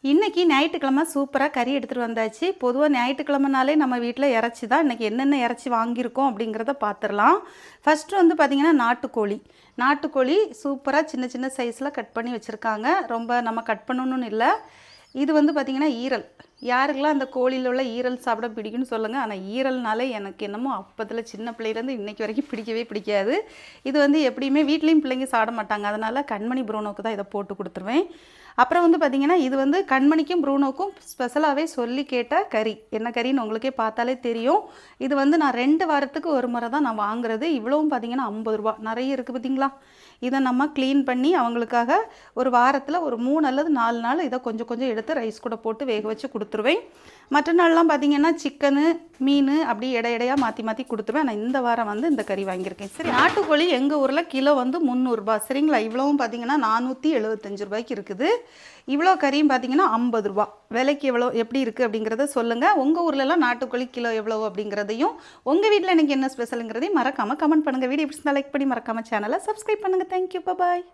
இன்றைக்கி ஞாயிற்றுக்கிழமை சூப்பராக கறி எடுத்துகிட்டு வந்தாச்சு. பொதுவாக ஞாயிற்றுக்கிழமைனாலே நம்ம வீட்டில் இறைச்சி தான். இன்றைக்கி என்னென்ன இறைச்சி வாங்கியிருக்கோம் அப்படிங்கிறத பார்த்துடலாம். ஃபஸ்ட்டு வந்து பார்த்திங்கன்னா நாட்டுக்கோழி சூப்பராக சின்ன சின்ன சைஸில் கட் பண்ணி வச்சுருக்காங்க. ரொம்ப நம்ம கட் பண்ணணும்னு இல்லை. இது வந்து பார்த்திங்கன்னா ஈரல். யாருக்கெல்லாம் அந்த கோழியில் உள்ள ஈரல் சாப்பிட பிடிக்குன்னு சொல்லுங்கள். ஆனால் ஈரல்னாலே எனக்கு என்னமோ அப்போதில் சின்ன பிள்ளையிலேருந்து இன்றைக்கி வரைக்கும் பிடிக்கவே பிடிக்காது. இது வந்து எப்படியுமே வீட்லேயும் பிள்ளைங்க சாப்பிட மாட்டாங்க. அதனால் கண்மணி ப்ரூனோக்கு தான் இதை போட்டு கொடுத்துருவேன். அப்புறம் வந்து பார்த்திங்கன்னா இது வந்து கண்மணிக்கும் ப்ரூனோக்கும் ஸ்பெஷலாகவே சொல்லி கேட்ட கறி. என்ன கறின்னு உங்களுக்கே பார்த்தாலே தெரியும். இது வந்து நான் 2 வாரத்துக்கு ஒரு முறை தான் நான் வாங்குறது. இவ்வளவும் பார்த்திங்கன்னா 50 ரூபா. நிறைய இருக்குது பார்த்திங்களா. இதை நம்ம க்ளீன் பண்ணி அவங்களுக்காக ஒரு வாரத்தில் ஒரு 3 அல்லது 4 நாள் இதை கொஞ்சம் கொஞ்சம் எடுத்து ரைஸ் கூட போட்டு வேக வச்சு கொடுத்துருவேன். மற்ற நாள்லாம் பார்த்திங்கன்னா சிக்கனு, மீன் அப்படி எடையாக மாற்றி கொடுத்துருவேன். ஆனால் இந்த வாரம் வந்து இந்த கறி வாங்கியிருக்கேன். சரி, நாட்டுக்கோழி எங்கள் ஊரில் கிலோ வந்து 300 ரூபா. சரிங்களா. இவ்வளவும் பார்த்திங்கன்னா 475 ரூபாய்க்கு இருக்குது. இவ்வளோ கறியும் பார்த்திங்கன்னா 50 ரூபா. விலைக்கு எப்படி இருக்குது அப்படிங்கிறத சொல்லுங்கள். உங்கள் ஊர்லலாம் நாட்டுக்கோழி கிலோ எவ்வளோ அப்படிங்கிறதையும், உங்கள் வீட்டில் எனக்கு என்ன ஸ்பெஷலுங்கிறதையும் மறக்காமல் கமெண்ட் பண்ணுங்கள். வீடியோ பிடிச்சிருந்தா லைக் பண்ணி மறக்காமல் சேனலை சப்ஸ்கிரைப் பண்ணுங்கள். தேங்க்யூ, பாய்.